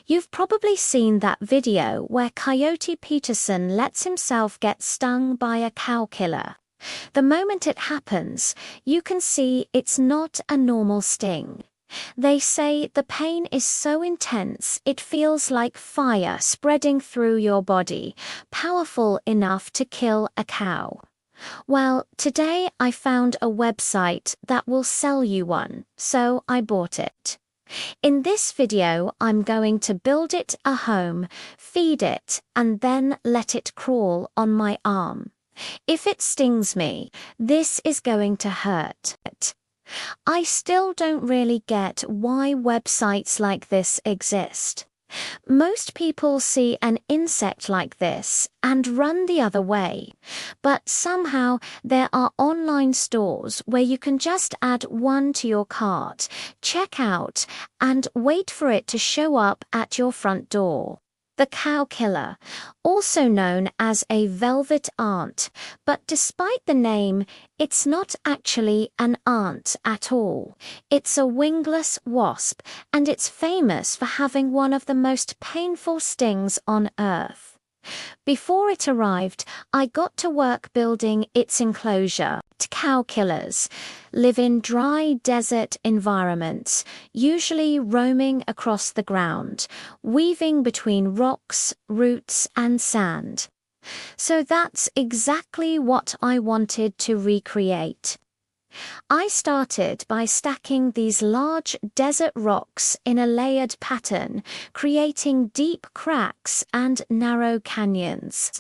You've probably seen that video where Coyote Peterson lets himself get stung by a cow killer. The moment it happens, you can see it's not a normal sting. They say the pain is so intense it feels like fire spreading through your body, powerful enough to kill a cow. Well, today I found a website that will sell you one, so I bought it. In this video, I'm going to build it a home, feed it, and then let it crawl on my arm. If it stings me, this is going to hurt. I still don't really get why websites like this exist. Most people see an insect like this and run the other way, but somehow there are online stores where you can just add one to your cart, check out, and wait for it to show up at your front door. The cow killer, also known as a velvet ant, but despite the name, it's not actually an ant at all. It's a wingless wasp, and it's famous for having one of the most painful stings on Earth. Before it arrived, I got to work building its enclosure. Cow killers live in dry desert environments, usually roaming across the ground, weaving between rocks, roots, and sand. So that's exactly what I wanted to recreate. I started by stacking these large desert rocks in a layered pattern, creating deep cracks and narrow canyons.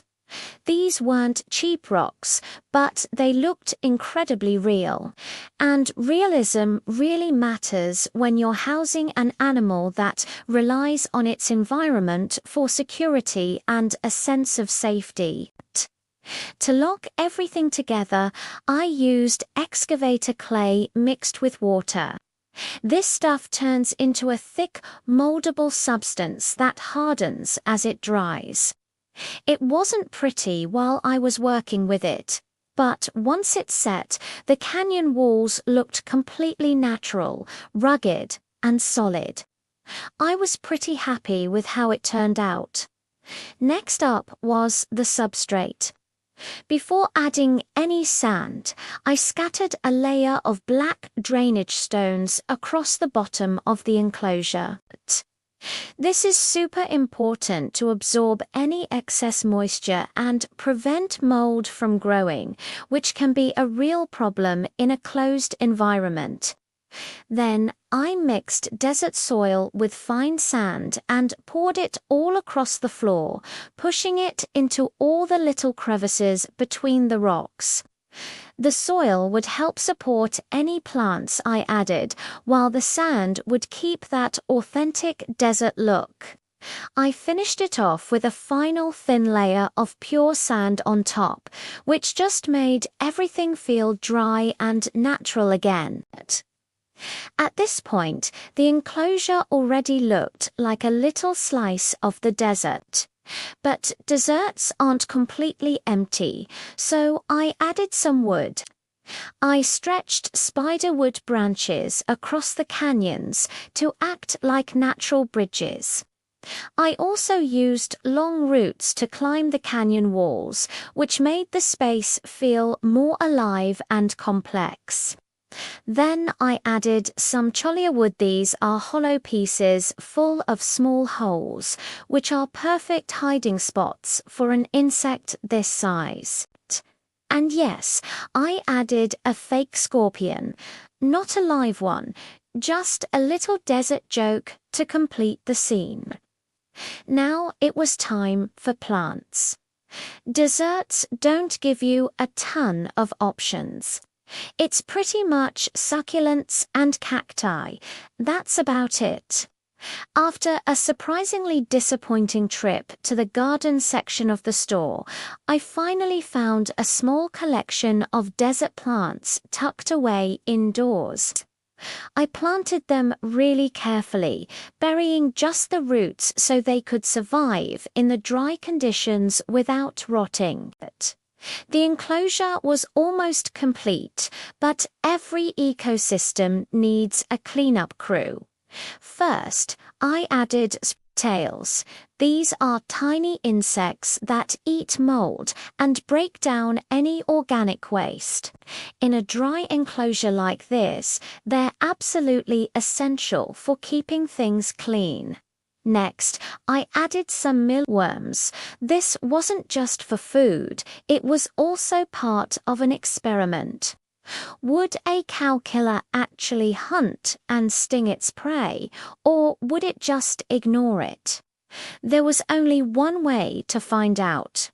These weren't cheap rocks, but they looked incredibly real. And realism really matters when you're housing an animal that relies on its environment for security and a sense of safety. To lock everything together, I used excavator clay mixed with water. This stuff turns into a thick, moldable substance that hardens as it dries. It wasn't pretty while I was working with it, but once it's set, the canyon walls looked completely natural, rugged, and solid. I was pretty happy with how it turned out. Next up was the substrate. Before adding any sand, I scattered a layer of black drainage stones across the bottom of the enclosure. This is super important to absorb any excess moisture and prevent mold from growing, which can be a real problem in a closed environment. Then I mixed desert soil with fine sand and poured it all across the floor, pushing it into all the little crevices between the rocks. The soil would help support any plants I added, while the sand would keep that authentic desert look. I finished it off with a final thin layer of pure sand on top, which just made everything feel dry and natural again. At this point, the enclosure already looked like a little slice of the desert. But deserts aren't completely empty, so I added some wood. I stretched spiderwood branches across the canyons to act like natural bridges. I also used long roots to climb the canyon walls, which made the space feel more alive and complex. Then I added some cholla wood. These are hollow pieces full of small holes, which are perfect hiding spots for an insect this size. And yes, I added a fake scorpion, not a live one, just a little desert joke to complete the scene. Now it was time for plants. Deserts don't give you a ton of options. It's pretty much succulents and cacti. That's about it. After a surprisingly disappointing trip to the garden section of the store, I finally found a small collection of desert plants tucked away indoors. I planted them really carefully, burying just the roots so they could survive in the dry conditions without rotting. The enclosure was almost complete, but every ecosystem needs a cleanup crew. First, I added tails. These are tiny insects that eat mold and break down any organic waste. In a dry enclosure like this, they're absolutely essential for keeping things clean. Next, I added some mealworms. This wasn't just for food, it was also part of an experiment. Would a cow killer actually hunt and sting its prey, or would it just ignore it? There was only one way to find out.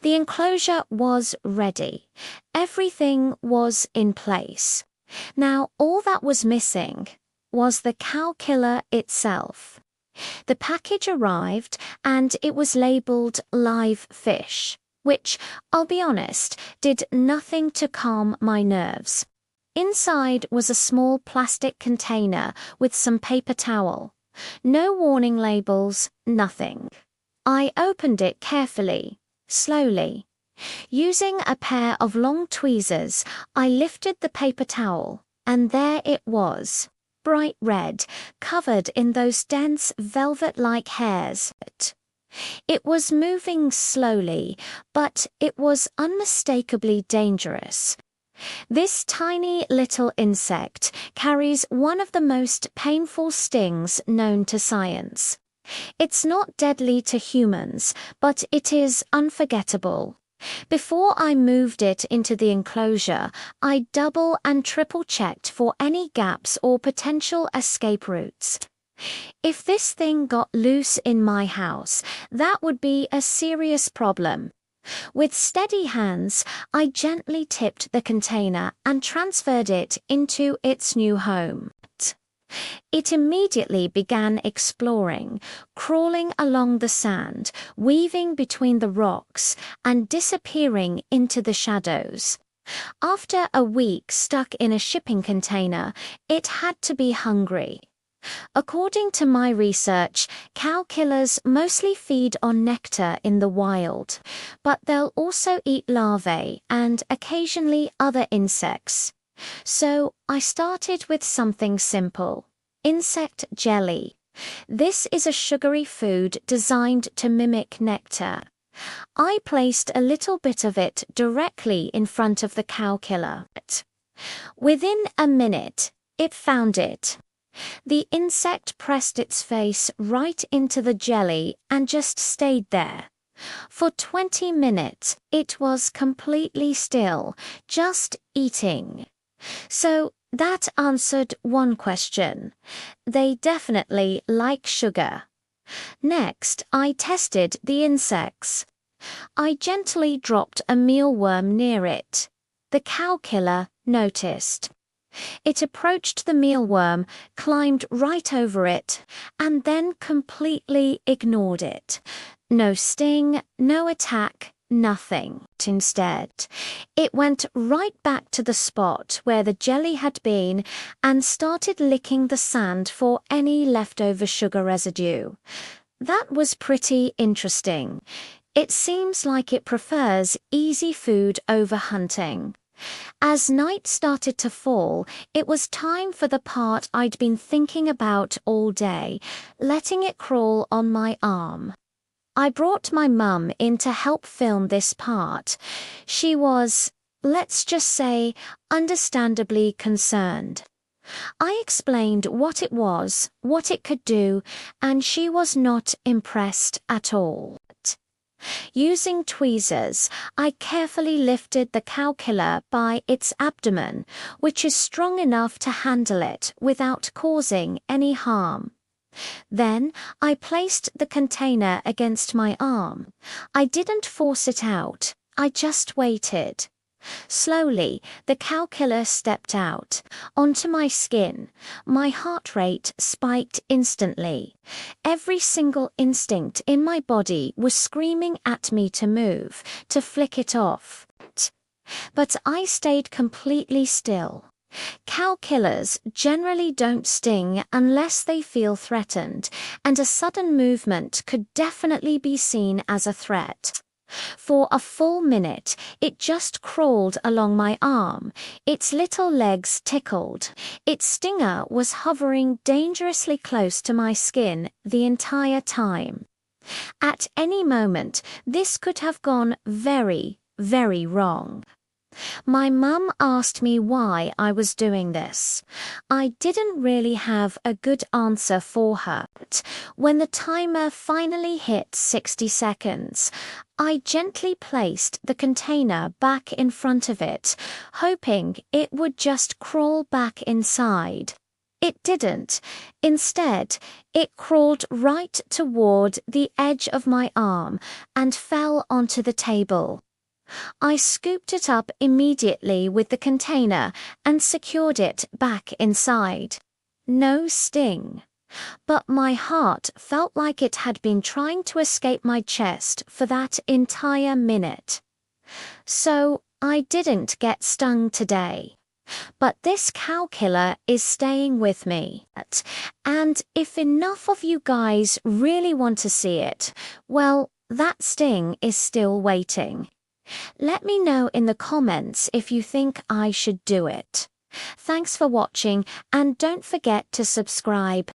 The enclosure was ready. Everything was in place. Now, all that was missing was the cow killer itself. The package arrived and it was labeled live fish, which, I'll be honest, did nothing to calm my nerves. Inside was a small plastic container with some paper towel. No warning labels, nothing. I opened it carefully, slowly. Using a pair of long tweezers, I lifted the paper towel, and there it was, bright red, covered in those dense velvet-like hairs. It was moving slowly, but it was unmistakably dangerous. This tiny little insect carries one of the most painful stings known to science. It's not deadly to humans, but it is unforgettable. Before I moved it into the enclosure, I double and triple checked for any gaps or potential escape routes. If this thing got loose in my house, that would be a serious problem. With steady hands, I gently tipped the container and transferred it into its new home. It immediately began exploring, crawling along the sand, weaving between the rocks, and disappearing into the shadows. After a week stuck in a shipping container, it had to be hungry. According to my research, cow killers mostly feed on nectar in the wild, but they'll also eat larvae and occasionally other insects. So I started with something simple: insect jelly. This is a sugary food designed to mimic nectar. I placed a little bit of it directly in front of the cow killer. Within a minute, it found it. The insect pressed its face right into the jelly and just stayed there. For 20 minutes, it was completely still, just eating. So that answered one question. They definitely like sugar. Next, I tested the insects. I gently dropped a mealworm near it. The cow killer noticed. It approached the mealworm, climbed right over it, and then completely ignored it. No sting, no attack, nothing. Instead, it went right back to the spot where the jelly had been and started licking the sand for any leftover sugar residue. That was pretty interesting. It seems like it prefers easy food over hunting. As night started to fall, it was time for the part I'd been thinking about all day, letting it crawl on my arm. I brought my mum in to help film this part. She was, let's just say, understandably concerned. I explained what it was, what it could do, and she was not impressed at all. Using tweezers, I carefully lifted the cow killer by its abdomen, which is strong enough to handle it without causing any harm. Then I placed the container against my arm. I didn't force it out, I just waited. Slowly, the cow killer stepped out, onto my skin. My heart rate spiked instantly. Every single instinct in my body was screaming at me to move, to flick it off. But I stayed completely still. Cow killers generally don't sting unless they feel threatened, and a sudden movement could definitely be seen as a threat. For a full minute, it just crawled along my arm. Its little legs tickled. Its stinger was hovering dangerously close to my skin the entire time. At any moment, this could have gone very, very wrong. My mum asked me why I was doing this. I didn't really have a good answer for her. But when the timer finally hit 60 seconds, I gently placed the container back in front of it, hoping it would just crawl back inside. It didn't. Instead, it crawled right toward the edge of my arm and fell onto the table. I scooped it up immediately with the container and secured it back inside. No sting. But my heart felt like it had been trying to escape my chest for that entire minute. So I didn't get stung today. But this cow killer is staying with me. And if enough of you guys really want to see it, well, that sting is still waiting. Let me know in the comments if you think I should do it. Thanks for watching, and don't forget to subscribe.